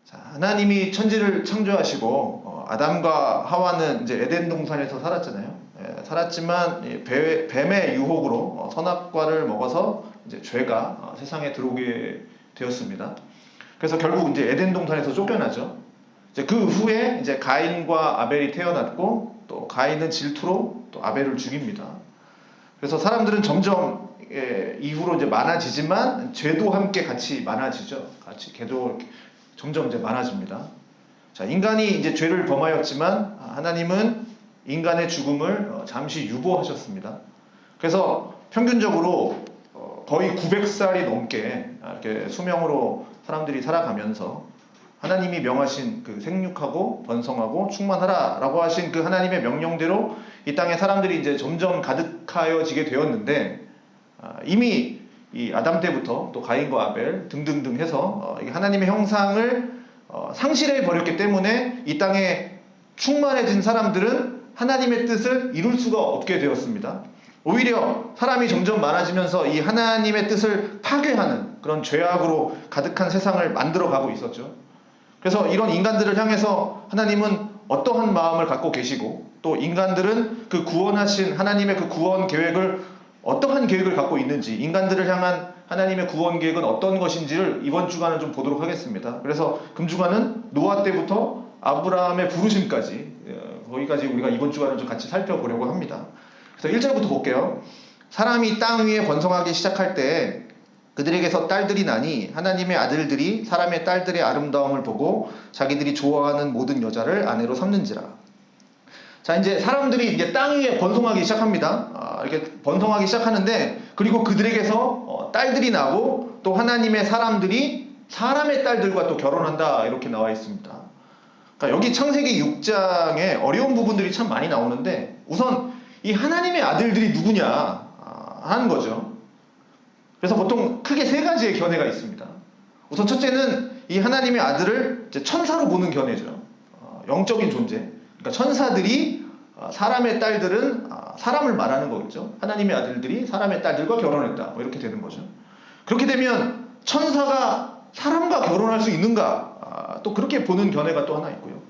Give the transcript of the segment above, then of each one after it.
자, 하나님이 천지를 창조하시고 아담과 하와는 이제 에덴 동산에서 살았잖아요. 살았지만 뱀의 유혹으로 선악과를 먹어서 이제 죄가 세상에 들어오게 되었습니다. 그래서 결국 이제 에덴 동산에서 쫓겨나죠. 이제 그 후에 이제 가인과 아벨이 태어났고 또 가인은 질투로 또 아벨을 죽입니다. 그래서 사람들은 점점 이후로 이제 많아지지만 죄도 함께 같이 많아지죠. 같이 개도 점점 이제 많아집니다. 자, 인간이 이제 죄를 범하였지만 하나님은 인간의 죽음을 잠시 유보하셨습니다. 그래서 평균적으로 거의 900살이 넘게 이렇게 수명으로 사람들이 살아가면서 하나님이 명하신 그 생육하고 번성하고 충만하라라고 하신 그 하나님의 명령대로 이 땅에 사람들이 이제 점점 가득하여지게 되었는데 이미 이 아담 때부터 또 가인과 아벨 등등등 해서 하나님의 형상을 상실해 버렸기 때문에 이 땅에 충만해진 사람들은 하나님의 뜻을 이룰 수가 없게 되었습니다. 오히려 사람이 점점 많아지면서 이 하나님의 뜻을 파괴하는 그런 죄악으로 가득한 세상을 만들어가고 있었죠. 그래서 이런 인간들을 향해서 하나님은 어떠한 마음을 갖고 계시고 또 인간들은 그 구원하신 하나님의 그 구원 계획을 어떠한 계획을 갖고 있는지, 인간들을 향한 하나님의 구원 계획은 어떤 것인지를 이번 주간은 좀 보도록 하겠습니다. 그래서 금주간은 노아 때부터 아브라함의 부르심까지 거기까지 우리가 이번 주간을 좀 같이 살펴보려고 합니다. 그래서 1절부터 볼게요. 사람이 땅 위에 번성하기 시작할 때 그들에게서 딸들이 나니 하나님의 아들들이 사람의 딸들의 아름다움을 보고 자기들이 좋아하는 모든 여자를 아내로 삼는지라. 자, 이제 사람들이 이제 땅 위에 번성하기 시작합니다. 이렇게 번성하기 시작하는데, 그리고 그들에게서 딸들이 나고 또 하나님의 사람들이 사람의 딸들과 또 결혼한다, 이렇게 나와 있습니다. 그러니까 여기 창세기 6장에 어려운 부분들이 참 많이 나오는데, 우선 이 하나님의 아들들이 누구냐 하는 거죠. 그래서 보통 크게 세 가지의 견해가 있습니다. 우선 첫째는 이 하나님의 아들을 이제 천사로 보는 견해죠. 영적인 존재. 그러니까 천사들이 사람의 딸들은 사람을 말하는 거겠죠. 하나님의 아들들이 사람의 딸들과 결혼했다, 뭐 이렇게 되는 거죠. 그렇게 되면 천사가 사람과 결혼할 수 있는가? 또 그렇게 보는 견해가 또 하나 있고요.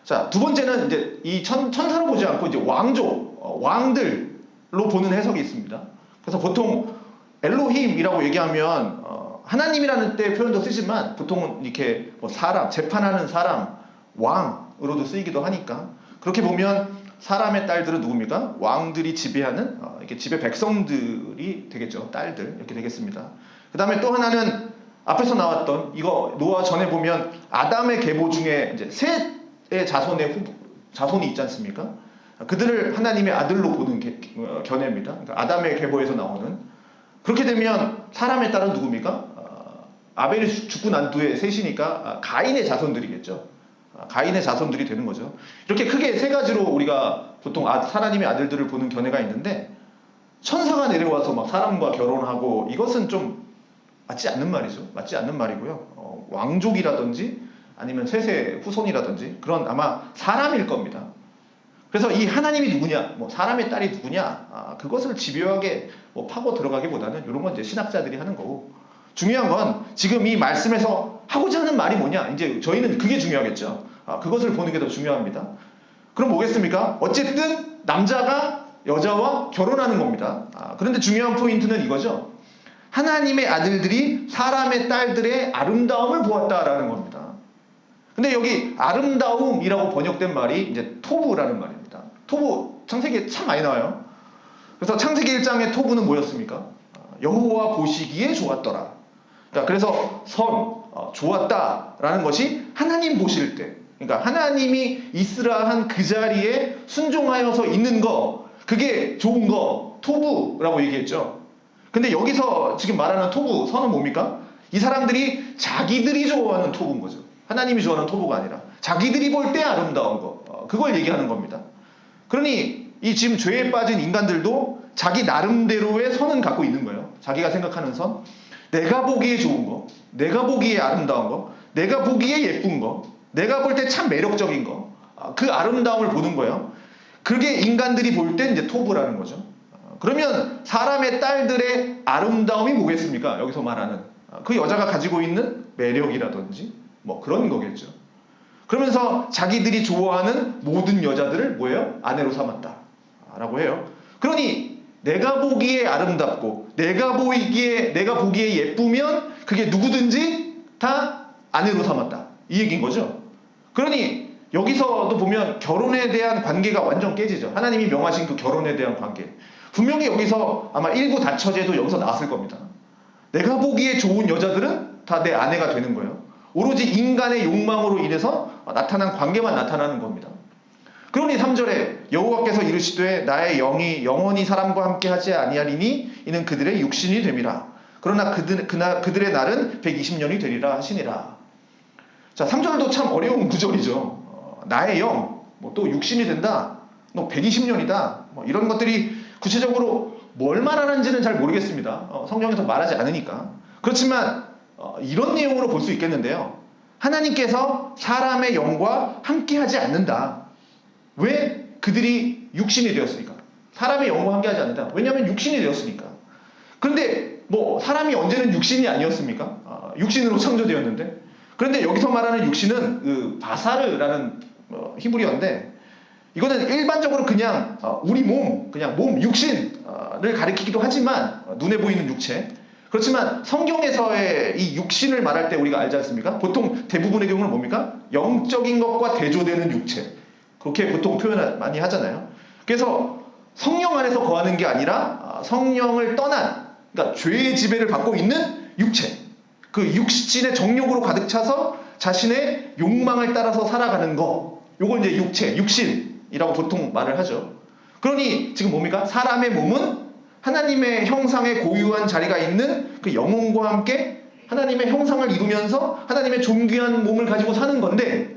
자, 두 번째는 이제 이 천사로 보지 않고 이제 왕족, 왕들로 보는 해석이 있습니다. 그래서 보통 엘로힘이라고 얘기하면 하나님이라는 때 표현도 쓰지만 보통은 이렇게 뭐 사람, 재판하는 사람, 왕으로도 쓰이기도 하니까, 그렇게 보면 사람의 딸들은 누굽니까? 왕들이 지배하는 이렇게 지배 백성들이 되겠죠. 딸들, 이렇게 되겠습니다. 그 다음에 또 하나는 앞에서 나왔던 이거 노아 전에 보면 아담의 계보 중에 이제 셋의 자손이 있지 않습니까? 그들을 하나님의 아들로 보는 견해입니다. 그러니까 아담의 계보에서 나오는. 그렇게 되면 사람의 딸은 누굽니까? 아벨이 죽고 난 뒤에 셋이니까 가인의 자손들이겠죠. 가인의 자손들이 되는 거죠. 이렇게 크게 세 가지로 우리가 보통 하나님의 아들들을 보는 견해가 있는데, 천사가 내려와서 막 사람과 결혼하고 이것은 좀 맞지 않는 말이죠. 맞지 않는 말이고요. 왕족이라든지 아니면 셋의 후손이라든지 그런 아마 사람일 겁니다. 그래서 이 하나님이 누구냐, 뭐 사람의 딸이 누구냐, 그것을 집요하게 뭐 파고 들어가기보다는 이런 건 이제 신학자들이 하는 거고, 중요한 건 지금 이 말씀에서 하고자 하는 말이 뭐냐, 이제 저희는 그게 중요하겠죠. 그것을 보는 게 더 중요합니다. 그럼 뭐겠습니까? 어쨌든 남자가 여자와 결혼하는 겁니다. 그런데 중요한 포인트는 이거죠. 하나님의 아들들이 사람의 딸들의 아름다움을 보았다라는 겁니다. 근데 여기 아름다움이라고 번역된 말이 이제 토부라는 말입니다. 토부, 창세기에 참 많이 나와요. 그래서 창세기 1장의 토부는 뭐였습니까? 여호와 보시기에 좋았더라. 그래서 좋았다라는 것이 하나님 보실 때, 그러니까 하나님이 있으라 한 그 자리에 순종하여서 있는 거, 그게 좋은 거, 토부라고 얘기했죠. 근데 여기서 지금 말하는 토부, 선은 뭡니까? 이 사람들이 자기들이 좋아하는 토부인 거죠. 하나님이 좋아하는 토부가 아니라 자기들이 볼 때 아름다운 거, 그걸 얘기하는 겁니다. 그러니 이 지금 죄에 빠진 인간들도 자기 나름대로의 선은 갖고 있는 거예요. 자기가 생각하는 선, 내가 보기에 좋은 거, 내가 보기에 아름다운 거, 내가 보기에 예쁜 거, 내가 볼 때 참 매력적인 거, 그 아름다움을 보는 거예요. 그게 인간들이 볼 때 이제 토부라는 거죠. 그러면 사람의 딸들의 아름다움이 뭐겠습니까? 여기서 말하는 그 여자가 가지고 있는 매력이라든지 뭐 그런 거겠죠. 그러면서 자기들이 좋아하는 모든 여자들을 뭐예요? 아내로 삼았다 라고 해요. 그러니 내가 보기에 아름답고 내가 보기에 예쁘면 그게 누구든지 다 아내로 삼았다 이 얘기인 거죠. 그러니 여기서도 보면 결혼에 대한 관계가 완전 깨지죠. 하나님이 명하신 그 결혼에 대한 관계. 분명히 여기서 아마 일부 다처제도 여기서 나왔을 겁니다. 내가 보기에 좋은 여자들은 다 내 아내가 되는 거예요. 오로지 인간의 욕망으로 인해서 나타난 관계만 나타나는 겁니다. 그러니 3절에 여호와께서 이르시되 나의 영이 영원히 사람과 함께 하지 아니하리니 이는 그들의 육신이 됨이라. 그러나 그들의 날은 120년이 되리라 하시니라. 자, 3절도 참 어려운 구절이죠. 나의 영, 뭐 또 육신이 된다, 너 120년이다, 뭐 이런 것들이 구체적으로 뭘 말하는지는 잘 모르겠습니다. 성경에서 말하지 않으니까. 그렇지만 이런 내용으로 볼 수 있겠는데요. 하나님께서 사람의 영과 함께하지 않는다. 왜? 그들이 육신이 되었으니까. 사람의 영과 함께하지 않는다. 왜냐하면 육신이 되었으니까. 그런데 뭐 사람이 언제는 육신이 아니었습니까? 육신으로 창조되었는데. 그런데 여기서 말하는 육신은 그 바사르라는 히브리어인데 이거는 일반적으로 그냥 우리 몸, 그냥 몸, 육신을 가리키기도 하지만 눈에 보이는 육체. 그렇지만 성경에서의 이 육신을 말할 때 우리가 알지 않습니까? 보통 대부분의 경우는 뭡니까? 영적인 것과 대조되는 육체. 그렇게 보통 표현을 많이 하잖아요. 그래서 성령 안에서 거하는 게 아니라 성령을 떠난, 그러니까 죄의 지배를 받고 있는 육체. 그 육신의 정욕으로 가득 차서 자신의 욕망을 따라서 살아가는 거. 요걸 이제 육체, 육신이라고 보통 말을 하죠. 그러니 지금 뭡니까? 사람의 몸은 하나님의 형상에 고유한 자리가 있는 그 영혼과 함께 하나님의 형상을 이루면서 하나님의 존귀한 몸을 가지고 사는 건데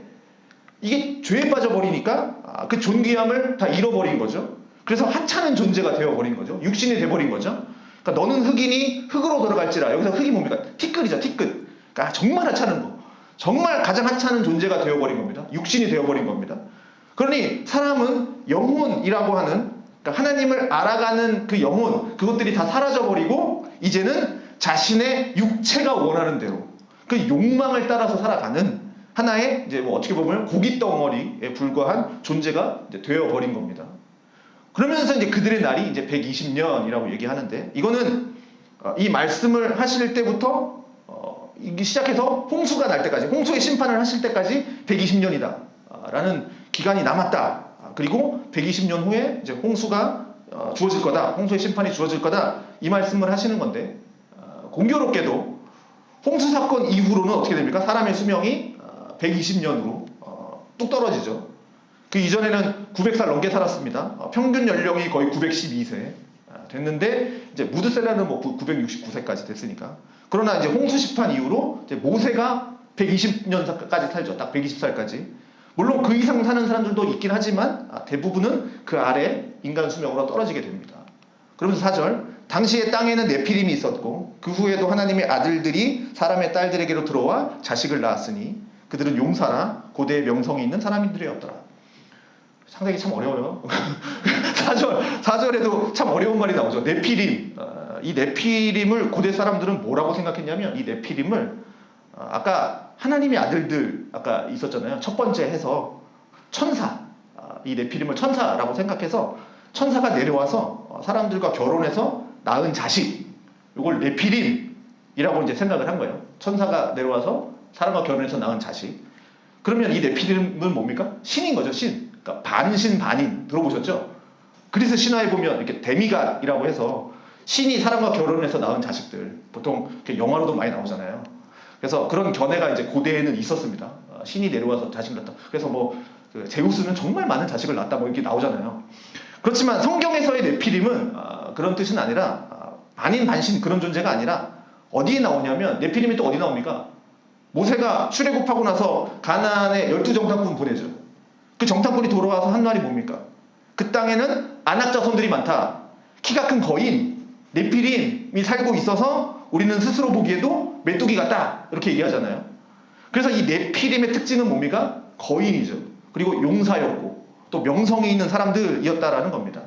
이게 죄에 빠져버리니까 그 존귀함을 다 잃어버린 거죠. 그래서 하찮은 존재가 되어버린 거죠. 육신이 되어버린 거죠. 그러니까 너는 흑이니 흑으로 들어갈지라. 여기서 흑이 뭡니까? 티끌이죠. 티끌. 그러니까 정말 하찮은 거. 정말 가장 하찮은 존재가 되어버린 겁니다. 육신이 되어버린 겁니다. 그러니 사람은 영혼이라고 하는, 그러니까 하나님을 알아가는 그 영혼, 그것들이 다 사라져버리고 이제는 자신의 육체가 원하는 대로 그 욕망을 따라서 살아가는 하나의 이제 뭐 어떻게 보면 고깃 덩어리에 불과한 존재가 이제 되어버린 겁니다. 그러면서 이제 그들의 날이 이제 120년이라고 얘기하는데 이거는 이 말씀을 하실 때부터 시작해서 홍수가 날 때까지, 홍수의 심판을 하실 때까지 120년이다 라는 기간이 남았다. 그리고 120년 후에 이제 홍수가 주어질 거다. 홍수의 심판이 주어질 거다. 이 말씀을 하시는 건데 공교롭게도 홍수 사건 이후로는 어떻게 됩니까? 사람의 수명이 120년으로 뚝 떨어지죠. 그 이전에는 900살 넘게 살았습니다. 평균 연령이 거의 912세 됐는데 이제 무드셀라는 뭐 969세까지 됐으니까. 그러나 이제 홍수 심판 이후로 이제 모세가 120년까지 살죠. 딱 120살까지. 물론 그 이상 사는 사람들도 있긴 하지만 대부분은 그 아래 인간 수명으로 떨어지게 됩니다. 그러면서 4절 당시에 땅에는 네피림이 있었고 그 후에도 하나님의 아들들이 사람의 딸들에게로 들어와 자식을 낳았으니 그들은 용사나 고대의 명성이 있는 사람들이었더라. 상당히 참 어려워요. 4절에도 참 어려운 말이 나오죠. 네피림. 이 네피림을 고대 사람들은 뭐라고 생각했냐면 이 네피림을 아까 하나님의 아들들 아까 있었잖아요. 첫 번째 해서 천사. 이 네피림을 천사라고 생각해서 천사가 내려와서 사람들과 결혼해서 낳은 자식. 이걸 네피림이라고 이제 생각을 한 거예요. 천사가 내려와서 사람과 결혼해서 낳은 자식. 그러면 이 네피림은 뭡니까? 신인 거죠. 신. 그러니까 반신 반인 들어보셨죠? 그리스 신화에 보면 이렇게 데미갓이라고 해서 신이 사람과 결혼해서 낳은 자식들 보통 영화로도 많이 나오잖아요. 그래서 그런 견해가 이제 고대에는 있었습니다. 신이 내려와서 자식을 낳다. 그래서 뭐 제우스는 정말 많은 자식을 낳았다 뭐 이렇게 나오잖아요. 그렇지만 성경에서의 네피림은 그런 뜻은 아니라 반인 반신 그런 존재가 아니라 어디에 나오냐면 네피림이 또 어디 나옵니까? 모세가 출애굽하고 나서 가나안에 12정탐꾼 보내죠. 그 정탐꾼이 돌아와서 한 말이 뭡니까? 그 땅에는 아낙 자손들이 많다. 키가 큰 거인, 네피림이 살고 있어서 우리는 스스로 보기에도 메뚜기 같다. 이렇게 얘기하잖아요. 그래서 이 네피림의 특징은 뭡니까? 거인이죠. 그리고 용사였고 또 명성이 있는 사람들이었다라는 겁니다.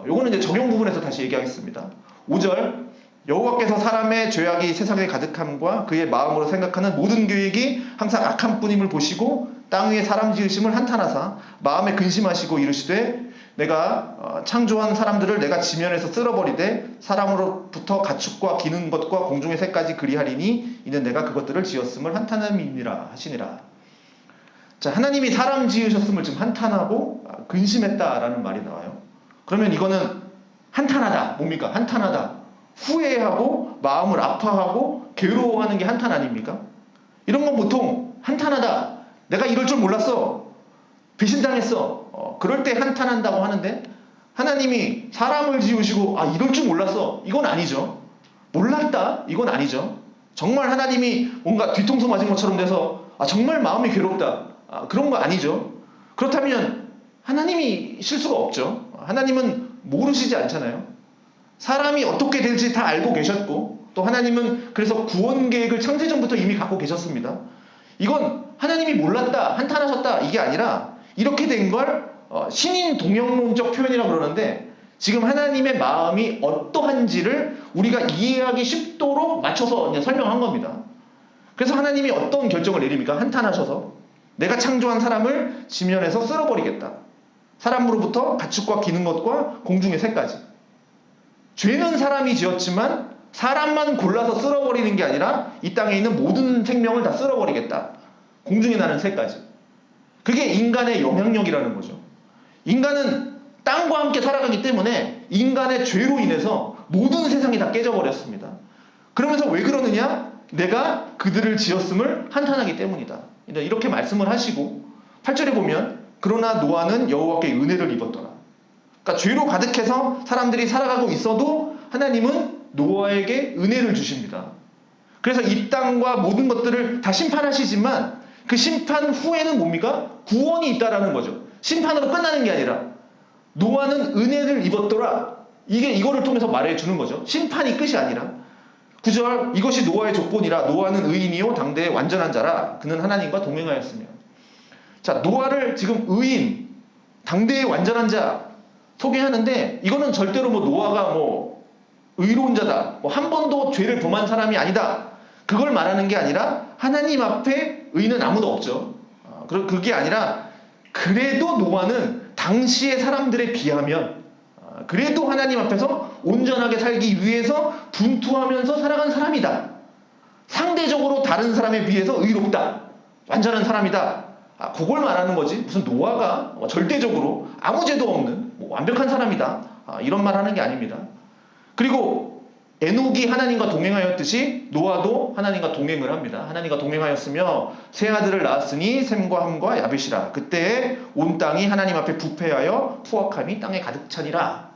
요거는 이제 적용 부분에서 다시 얘기하겠습니다. 5절 여호와께서 사람의 죄악이 세상에 가득함과 그의 마음으로 생각하는 모든 계획이 항상 악한 뿐임을 보시고 땅 위에 사람 지으심을 한탄하사 마음에 근심하시고 이르시되 내가 창조한 사람들을 내가 지면에서 쓸어버리되 사람으로부터 가축과 기는 것과 공중의 새까지 그리하리니 이는 내가 그것들을 지었음을 한탄함이니라 하시니라. 자, 하나님이 사람 지으셨음을 지금 한탄하고 근심했다라는 말이 나와요. 그러면 이거는 한탄하다. 뭡니까? 한탄하다. 후회하고 마음을 아파하고 괴로워하는 게 한탄 아닙니까? 이런 건 보통 한탄하다. 내가 이럴 줄 몰랐어. 배신당했어. 그럴 때 한탄한다고 하는데 하나님이 사람을 지으시고 이럴 줄 몰랐어. 이건 아니죠. 몰랐다. 이건 아니죠. 정말 하나님이 뭔가 뒤통수 맞은 것처럼 돼서 정말 마음이 괴롭다. 그런 거 아니죠. 그렇다면 하나님이 실수가 없죠. 하나님은 모르시지 않잖아요. 사람이 어떻게 될지 다 알고 계셨고 또 하나님은 그래서 구원 계획을 창세전부터 이미 갖고 계셨습니다. 이건 하나님이 몰랐다, 한탄하셨다 이게 아니라 이렇게 된 걸 신인 동영론적 표현이라고 그러는데 지금 하나님의 마음이 어떠한지를 우리가 이해하기 쉽도록 맞춰서 이제 설명한 겁니다. 그래서 하나님이 어떤 결정을 내립니까? 한탄하셔서 내가 창조한 사람을 지면에서 쓸어버리겠다. 사람으로부터 가축과 기는 것과 공중의 새까지. 죄는 사람이 지었지만 사람만 골라서 쓸어버리는 게 아니라 이 땅에 있는 모든 생명을 다 쓸어버리겠다. 공중에 나는 새까지. 그게 인간의 영향력이라는 거죠. 인간은 땅과 함께 살아가기 때문에 인간의 죄로 인해서 모든 세상이 다 깨져버렸습니다. 그러면서 왜 그러느냐? 내가 그들을 지었음을 한탄하기 때문이다. 이렇게 말씀을 하시고 8절에 보면 그러나 노아는 여호와께 은혜를 입었더라. 그러니까 죄로 가득해서 사람들이 살아가고 있어도 하나님은 노아에게 은혜를 주십니다. 그래서 이 땅과 모든 것들을 다 심판하시지만 그 심판 후에는 뭡니까? 구원이 있다라는 거죠. 심판으로 끝나는 게 아니라 노아는 은혜를 입었더라. 이거를 통해서 말해주는 거죠. 심판이 끝이 아니라 9절 이것이 노아의 조건이라 노아는 의인이요 당대의 완전한 자라 그는 하나님과 동행하였으며. 자, 노아를 지금 의인, 당대의 완전한 자 소개하는데 이거는 절대로 노아가 의로운 자다, 한 번도 죄를 범한 사람이 아니다, 그걸 말하는 게 아니라 하나님 앞에 의인은 아무도 없죠. 그게 아니라 그래도 노아는 당시의 사람들에 비하면 그래도 하나님 앞에서 온전하게 살기 위해서 분투하면서 살아간 사람이다. 상대적으로 다른 사람에 비해서 의롭다. 완전한 사람이다. 그걸 말하는 거지. 무슨 노아가 절대적으로 아무 죄도 없는 완벽한 사람이다. 이런 말 하는 게 아닙니다. 그리고 에녹이 하나님과 동행하였듯이 노아도 하나님과 동행을 합니다. 하나님과 동행하였으며 세 아들을 낳았으니 셈과 함과 야벳이라. 그때 온 땅이 하나님 앞에 부패하여 포악함이 땅에 가득 차니라.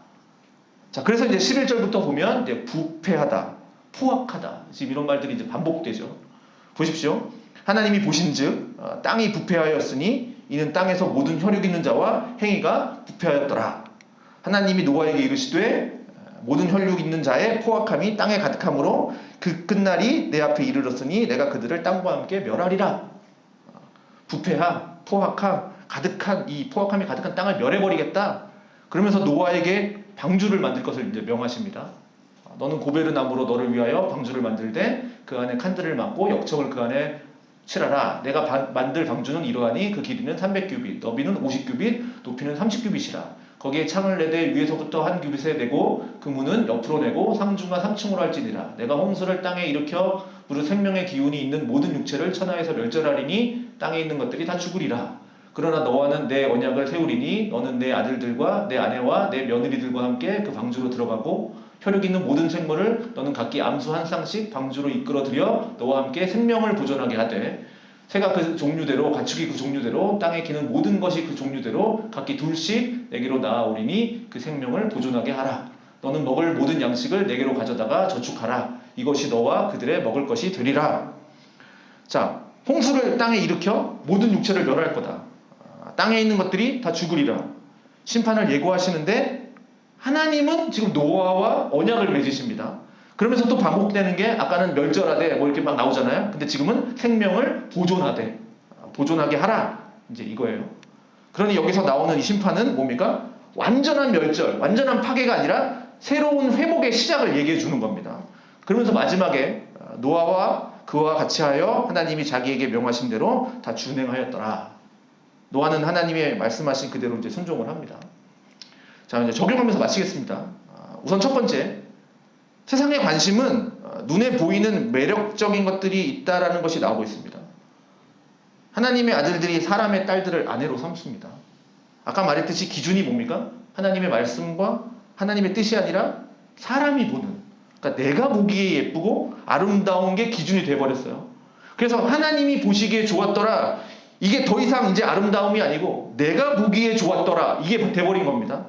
자, 그래서 이제 11절부터 보면 이제 부패하다, 포악하다, 지금 이런 말들이 이제 반복되죠. 보십시오. 하나님이 보신즉 땅이 부패하였으니 이는 땅에서 모든 혈육 있는 자와 행위가 부패하였더라. 하나님이 노아에게 이르시되 모든 혈육 있는 자의 포악함이 땅에 가득함으로 그 끝날이 내 앞에 이르렀으니 내가 그들을 땅과 함께 멸하리라. 부패함, 포악함, 가득한 이 포악함이 가득한 땅을 멸해버리겠다. 그러면서 노아에게 방주를 만들 것을 이제 명하십니다. 너는 고베르 나무로 너를 위하여 방주를 만들되 그 안에 칸들을 막고 역청을 그 안에 칠하라. 내가 만들 방주는 이러하니 그 길이는 300규빗, 너비는 50규빗, 높이는 30규빗이라. 거기에 창을 내되 위에서부터 한 규빗에 내고 그 문은 옆으로 내고 상중과 3층으로 할지니라. 내가 홍수를 땅에 일으켜 무릇 생명의 기운이 있는 모든 육체를 천하에서 멸절하리니 땅에 있는 것들이 다 죽으리라. 그러나 너와는 내 언약을 세우리니 너는 내 아들들과 내 아내와 내 며느리들과 함께 그 방주로 들어가고 혈육 있는 모든 생물을 너는 각기 암수 한 쌍씩 방주로 이끌어들여 너와 함께 생명을 보존하게 하되 새가 그 종류대로 가축이 그 종류대로 땅에 기는 모든 것이 그 종류대로 각기 둘씩 내게로 나아오리니 그 생명을 보존하게 하라. 너는 먹을 모든 양식을 내게로 가져다가 저축하라. 이것이 너와 그들의 먹을 것이 되리라. 자, 홍수를 땅에 일으켜 모든 육체를 멸할 거다. 땅에 있는 것들이 다 죽으리라. 심판을 예고하시는데 하나님은 지금 노아와 언약을 맺으십니다. 그러면서 또 반복되는 게 아까는 멸절하되 이렇게 막 나오잖아요. 근데 지금은 생명을 보존하되 보존하게 하라. 이제 이거예요. 그러니 여기서 나오는 이 심판은 뭡니까? 완전한 멸절, 완전한 파괴가 아니라 새로운 회복의 시작을 얘기해 주는 겁니다. 그러면서 마지막에 노아와 그와 같이 하여 하나님이 자기에게 명하신 대로 다 준행하였더라. 노아는 하나님의 말씀하신 그대로 이제 순종을 합니다. 자, 이제 적용하면서 마치겠습니다. 우선 첫 번째, 세상의 관심은 눈에 보이는 매력적인 것들이 있다라는 것이 나오고 있습니다. 하나님의 아들들이 사람의 딸들을 아내로 삼습니다. 아까 말했듯이 기준이 뭡니까? 하나님의 말씀과 하나님의 뜻이 아니라 사람이 보는, 그러니까 내가 보기에 예쁘고 아름다운 게 기준이 돼버렸어요. 그래서 하나님이 보시기에 좋았더라, 이게 더 이상 이제 아름다움이 아니고 내가 보기에 좋았더라, 이게 돼버린 겁니다.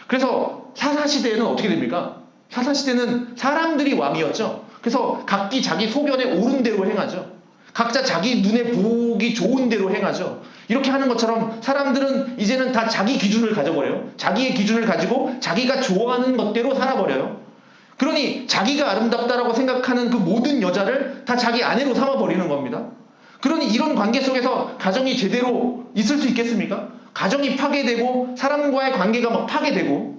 그래서 사사시대에는 어떻게 됩니까? 사사시대는 사람들이 왕이었죠. 그래서 각기 자기 소견에 옳은 대로 행하죠. 각자 자기 눈에 보기 좋은 대로 행하죠. 이렇게 하는 것처럼 사람들은 이제는 다 자기 기준을 가져버려요. 자기의 기준을 가지고 자기가 좋아하는 것대로 살아버려요. 그러니 자기가 아름답다라고 생각하는 그 모든 여자를 다 자기 아내로 삼아버리는 겁니다. 그러니 이런 관계 속에서 가정이 제대로 있을 수 있겠습니까? 가정이 파괴되고 사람과의 관계가 막 파괴되고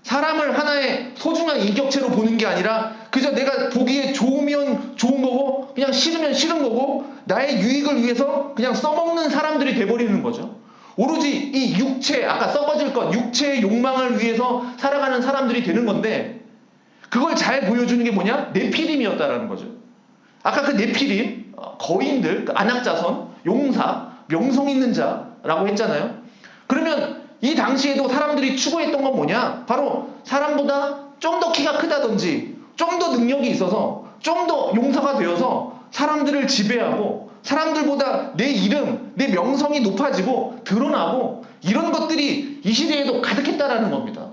사람을 하나의 소중한 인격체로 보는 게 아니라 그저 내가 보기에 좋으면 좋은 거고 그냥 싫으면 싫은 거고 나의 유익을 위해서 그냥 써먹는 사람들이 돼버리는 거죠. 오로지 이 육체, 아까 썩어질 것, 육체의 욕망을 위해서 살아가는 사람들이 되는 건데 그걸 잘 보여주는 게 뭐냐? 네피림이었다라는 거죠. 아까 그 네피림, 거인들, 안악자손, 용사, 명성 있는 자라고 했잖아요. 그러면 이 당시에도 사람들이 추구했던 건 뭐냐? 바로 사람보다 좀 더 키가 크다든지 좀 더 능력이 있어서 좀 더 용사가 되어서 사람들을 지배하고 사람들보다 내 이름, 내 명성이 높아지고 드러나고 이런 것들이 이 시대에도 가득했다라는 겁니다.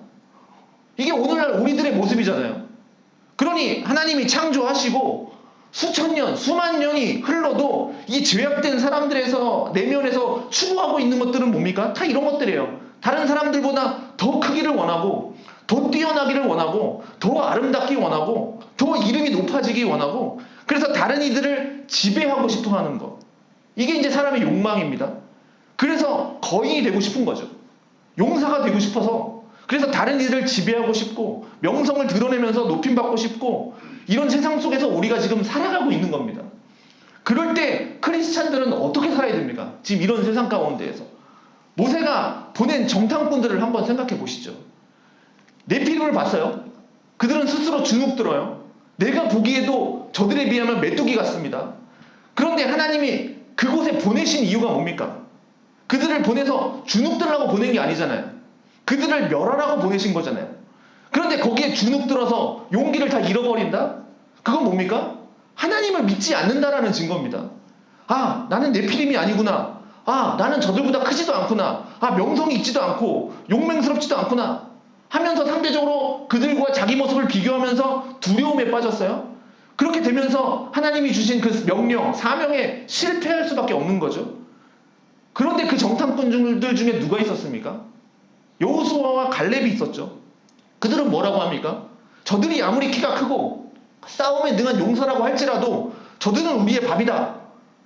이게 오늘날 우리들의 모습이잖아요. 그러니 하나님이 창조하시고 수천 년, 수만 년이 흘러도 이 죄악된 사람들에서 내면에서 추구하고 있는 것들은 뭡니까? 다 이런 것들이에요. 다른 사람들보다 더 크기를 원하고 더 뛰어나기를 원하고 더 아름답기 원하고 더 이름이 높아지기 원하고 그래서 다른 이들을 지배하고 싶어 하는 것. 이게 이제 사람의 욕망입니다. 그래서 거인이 되고 싶은 거죠. 용사가 되고 싶어서 그래서 다른 이들을 지배하고 싶고 명성을 드러내면서 높임받고 싶고 이런 세상 속에서 우리가 지금 살아가고 있는 겁니다. 그럴 때 크리스찬들은 어떻게 살아야 됩니까? 지금 이런 세상 가운데에서 모세가 보낸 정탐꾼들을 한번 생각해 보시죠. 네피림을 봤어요. 그들은 스스로 주눅들어요. 내가 보기에도 저들에 비하면 메뚜기 같습니다. 그런데 하나님이 그곳에 보내신 이유가 뭡니까? 그들을 보내서 주눅들라고 보낸 게 아니잖아요. 그들을 멸하라고 보내신 거잖아요. 그런데 거기에 주눅들어서 용기를 다 잃어버린다? 그건 뭡니까? 하나님을 믿지 않는다라는 증거입니다. 아, 나는 네피림이 아니구나. 아, 나는 저들보다 크지도 않구나. 아, 명성이 있지도 않고 용맹스럽지도 않구나 하면서 상대적으로 그들과 자기 모습을 비교하면서 두려움에 빠졌어요. 그렇게 되면서 하나님이 주신 그 명령, 사명에 실패할 수밖에 없는 거죠. 그런데 그 정탐꾼들 중에 누가 있었습니까? 여호수아와 갈렙이 있었죠. 그들은 뭐라고 합니까? 저들이 아무리 키가 크고 싸움에 능한 용사라고 할지라도 저들은 우리의 밥이다.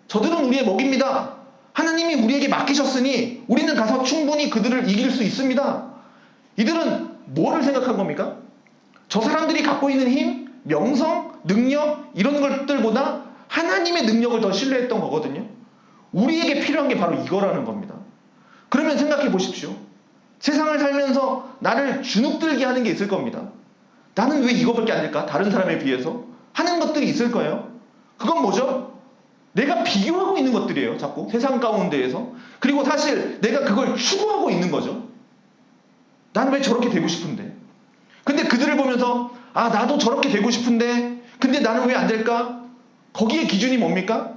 저들은 우리의 먹입니다. 하나님이 우리에게 맡기셨으니 우리는 가서 충분히 그들을 이길 수 있습니다. 이들은 뭐를 생각한 겁니까? 저 사람들이 갖고 있는 힘, 명성, 능력 이런 것들보다 하나님의 능력을 더 신뢰했던 거거든요. 우리에게 필요한 게 바로 이거라는 겁니다. 그러면 생각해 보십시오. 세상을 살면서 나를 주눅들게 하는 게 있을 겁니다. 나는 왜 이거밖에 안 될까? 다른 사람에 비해서 하는 것들이 있을 거예요. 그건 뭐죠? 내가 비교하고 있는 것들이에요. 자꾸 세상 가운데에서. 그리고 사실 내가 그걸 추구하고 있는 거죠. 나는 왜 저렇게 되고 싶은데? 근데 그들을 보면서 아, 나도 저렇게 되고 싶은데 근데 나는 왜 안 될까? 거기에 기준이 뭡니까?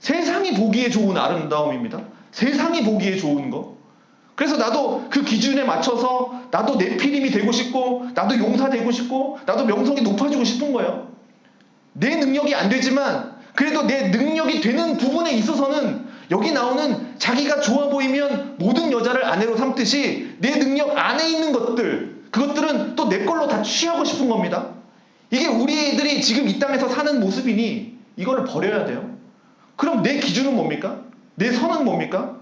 세상이 보기에 좋은 아름다움입니다. 세상이 보기에 좋은 거. 그래서 나도 그 기준에 맞춰서 나도 네피림이 되고 싶고 나도 용사 되고 싶고 나도 명성이 높아지고 싶은 거예요. 내 능력이 안 되지만 그래도 내 능력이 되는 부분에 있어서는 여기 나오는 자기가 좋아 보이면 모든 여자를 아내로 삼듯이 내 능력 안에 있는 것들 그것들은 또 내 걸로 다 취하고 싶은 겁니다. 이게 우리들이 지금 이 땅에서 사는 모습이니 이거를 버려야 돼요. 그럼 내 기준은 뭡니까? 내 선은 뭡니까?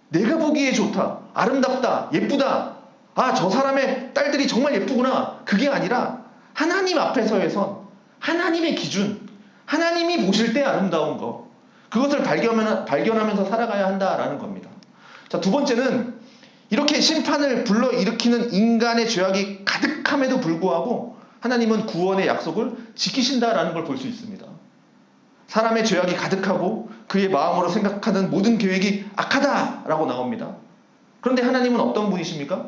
내가 보기에 좋다, 아름답다, 예쁘다. 아, 저 사람의 딸들이 정말 예쁘구나. 그게 아니라 하나님 앞에서의 선, 하나님의 기준, 하나님이 보실 때 아름다운 거, 그것을 발견하면서 살아가야 한다라는 겁니다. 자, 두 번째는 이렇게 심판을 불러일으키는 인간의 죄악이 가득함에도 불구하고 하나님은 구원의 약속을 지키신다라는 걸 볼 수 있습니다. 사람의 죄악이 가득하고 그의 마음으로 생각하는 모든 계획이 악하다라고 나옵니다. 그런데 하나님은 어떤 분이십니까?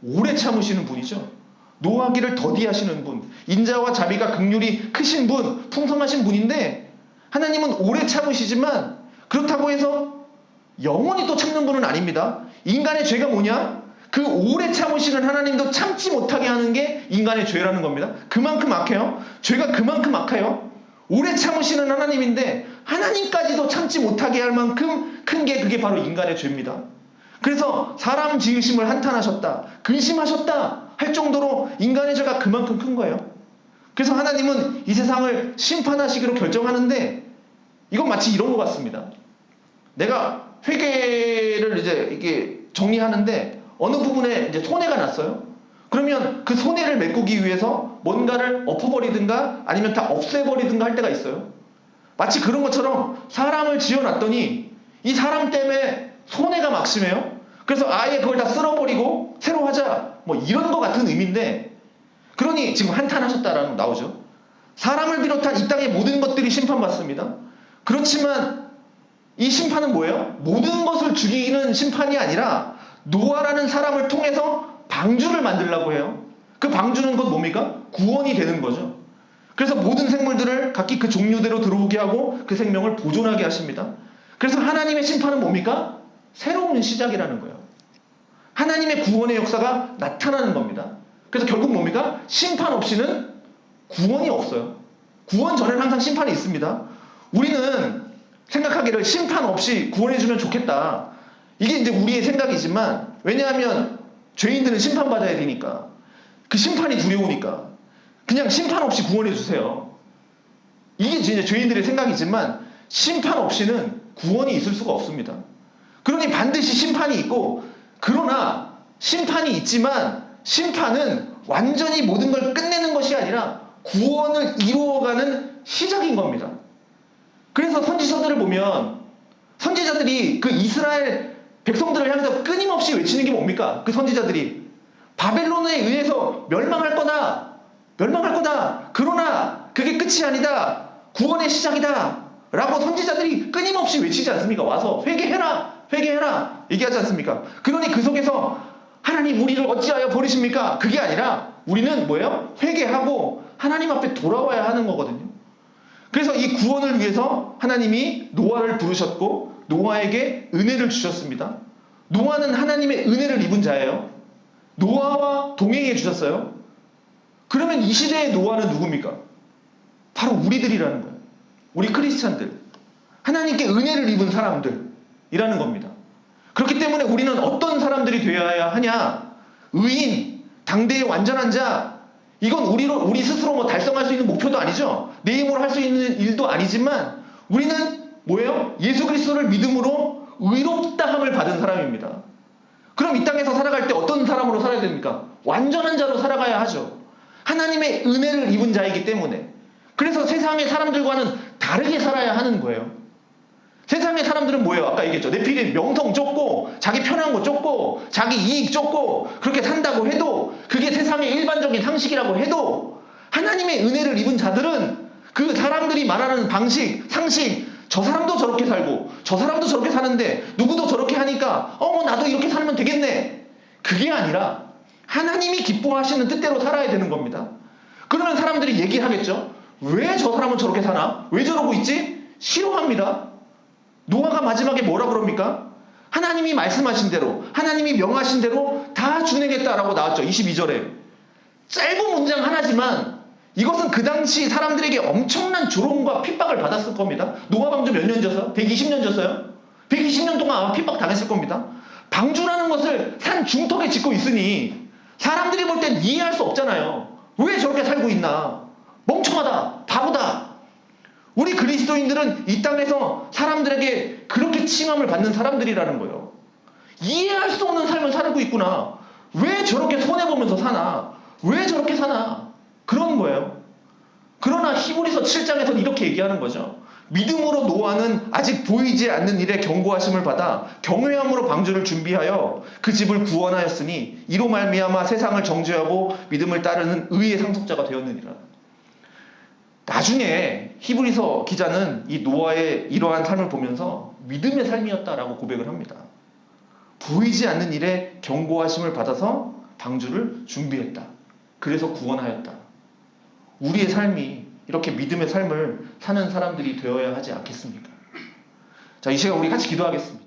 오래 참으시는 분이죠. 노하기를 더디하시는 분, 인자와 자비가 긍휼이 크신 분, 풍성하신 분인데 하나님은 오래 참으시지만 그렇다고 해서 영원히 또 참는 분은 아닙니다. 인간의 죄가 뭐냐? 그 오래 참으시는 하나님도 참지 못하게 하는 게 인간의 죄라는 겁니다. 그만큼 악해요. 죄가 그만큼 악해요. 오래 참으시는 하나님인데 하나님까지도 참지 못하게 할 만큼 큰 게 그게 바로 인간의 죄입니다. 그래서 사람 지으심을 한탄하셨다, 근심하셨다 할 정도로 인간의 죄가 그만큼 큰 거예요. 그래서 하나님은 이 세상을 심판하시기로 결정하는데 이건 마치 이런 것 같습니다. 내가 회계를 이제 이게 정리하는데 어느 부분에 이제 손해가 났어요. 그러면 그 손해를 메꾸기 위해서 뭔가를 엎어버리든가 아니면 다 없애버리든가 할 때가 있어요. 마치 그런 것처럼 사람을 지어놨더니 이 사람 때문에 손해가 막심해요. 그래서 아예 그걸 다 쓸어버리고 새로 하자, 뭐 이런 것 같은 의미인데, 그러니 지금 한탄하셨다라는 거 나오죠. 사람을 비롯한 이 땅의 모든 것들이 심판받습니다. 그렇지만 이 심판은 뭐예요? 모든 것을 죽이는 심판이 아니라 노아라는 사람을 통해서 방주를 만들려고 해요. 그 방주는 곧 뭡니까? 구원이 되는 거죠. 그래서 모든 생물들을 각기 그 종류대로 들어오게 하고 그 생명을 보존하게 하십니다. 그래서 하나님의 심판은 뭡니까? 새로운 시작이라는 거예요. 하나님의 구원의 역사가 나타나는 겁니다. 그래서 결국 뭡니까? 심판 없이는 구원이 없어요. 구원 전에는 항상 심판이 있습니다. 우리는 생각하기를 심판 없이 구원해주면 좋겠다. 이게 이제 우리의 생각이지만, 왜냐하면 죄인들은 심판받아야 되니까, 그 심판이 두려우니까 그냥 심판 없이 구원해주세요. 이게 이제 죄인들의 생각이지만 심판 없이는 구원이 있을 수가 없습니다. 그러니 반드시 심판이 있고, 그러나 심판이 있지만 심판은 완전히 모든 걸 끝내는 것이 아니라 구원을 이루어가는 시작인 겁니다. 그래서 선지서들을 보면 선지자들이 그 이스라엘 백성들을 향해서 끊임없이 외치는 게 뭡니까? 그 선지자들이 바벨론에 의해서 멸망할 거다, 멸망할 거다. 그러나 그게 끝이 아니다. 구원의 시작이다. 라고 선지자들이 끊임없이 외치지 않습니까? 와서 회개해라, 회개해라 얘기하지 않습니까? 그러니 그 속에서 하나님 우리를 어찌하여 버리십니까? 그게 아니라 우리는 뭐예요? 회개하고 하나님 앞에 돌아와야 하는 거거든요. 그래서 이 구원을 위해서 하나님이 노아를 부르셨고 노아에게 은혜를 주셨습니다. 노아는 하나님의 은혜를 입은 자예요. 노아와 동행해 주셨어요. 그러면 이 시대의 노아는 누굽니까? 바로 우리들이라는 거예요. 우리 크리스찬들, 하나님께 은혜를 입은 사람들이라는 겁니다. 그렇기 때문에 우리는 어떤 사람들이 되어야 하냐? 의인, 당대의 완전한 자. 이건 우리 스스로 뭐 달성할 수 있는 목표도 아니죠. 내 힘으로 할 수 있는 일도 아니지만 우리는 뭐예요? 예수 그리스도를 믿음으로 의롭다함을 받은 사람입니다. 그럼 이 땅에서 살아갈 때 어떤 사람으로 살아야 됩니까? 완전한 자로 살아가야 하죠. 하나님의 은혜를 입은 자이기 때문에. 그래서 세상의 사람들과는 다르게 살아야 하는 거예요. 세상의 사람들은 뭐예요? 아까 얘기했죠. 네피림 명성 쫓고 자기 편한 거 쫓고 자기 이익 쫓고 그렇게 산다고 해도 그게 세상의 일반적인 상식이라고 해도 하나님의 은혜를 입은 자들은 그 사람들이 말하는 방식, 상식, 저 사람도 저렇게 살고 저 사람도 저렇게 사는데 누구도 저렇게 하니까 나도 이렇게 살면 되겠네. 그게 아니라 하나님이 기뻐하시는 뜻대로 살아야 되는 겁니다. 그러면 사람들이 얘기하겠죠. 왜 저 사람은 저렇게 사나? 왜 저러고 있지? 싫어합니다. 노아가 마지막에 뭐라 그럽니까? 하나님이 말씀하신 대로, 하나님이 명하신 대로 다 준행했다라고 나왔죠. 22절에. 짧은 문장 하나지만 이것은 그 당시 사람들에게 엄청난 조롱과 핍박을 받았을 겁니다. 노아 방주 몇 년 졌어요? 120년 졌어요? 120년 동안 아마 핍박 당했을 겁니다. 방주라는 것을 산 중턱에 짓고 있으니 사람들이 볼 땐 이해할 수 없잖아요. 왜 저렇게 살고 있나? 멍청하다, 바보다. 우리 그리스도인들은 이 땅에서 사람들에게 그렇게 칭함을 받는 사람들이라는 거예요. 이해할 수 없는 삶을 살고 있구나. 왜 저렇게 손해보면서 사나? 왜 저렇게 사나? 그런 거예요. 그러나 히브리서 7장에서는 이렇게 얘기하는 거죠. 믿음으로 노아는 아직 보이지 않는 일에 경고하심을 받아 경외함으로 방주를 준비하여 그 집을 구원하였으니 이로 말미암아 세상을 정죄하고 믿음을 따르는 의의 상속자가 되었느니라. 나중에 히브리서 기자는 이 노아의 이러한 삶을 보면서 믿음의 삶이었다라고 고백을 합니다. 보이지 않는 일에 경고하심을 받아서 방주를 준비했다. 그래서 구원하였다. 우리의 삶이 이렇게 믿음의 삶을 사는 사람들이 되어야 하지 않겠습니까? 자, 이 시간 우리 같이 기도하겠습니다.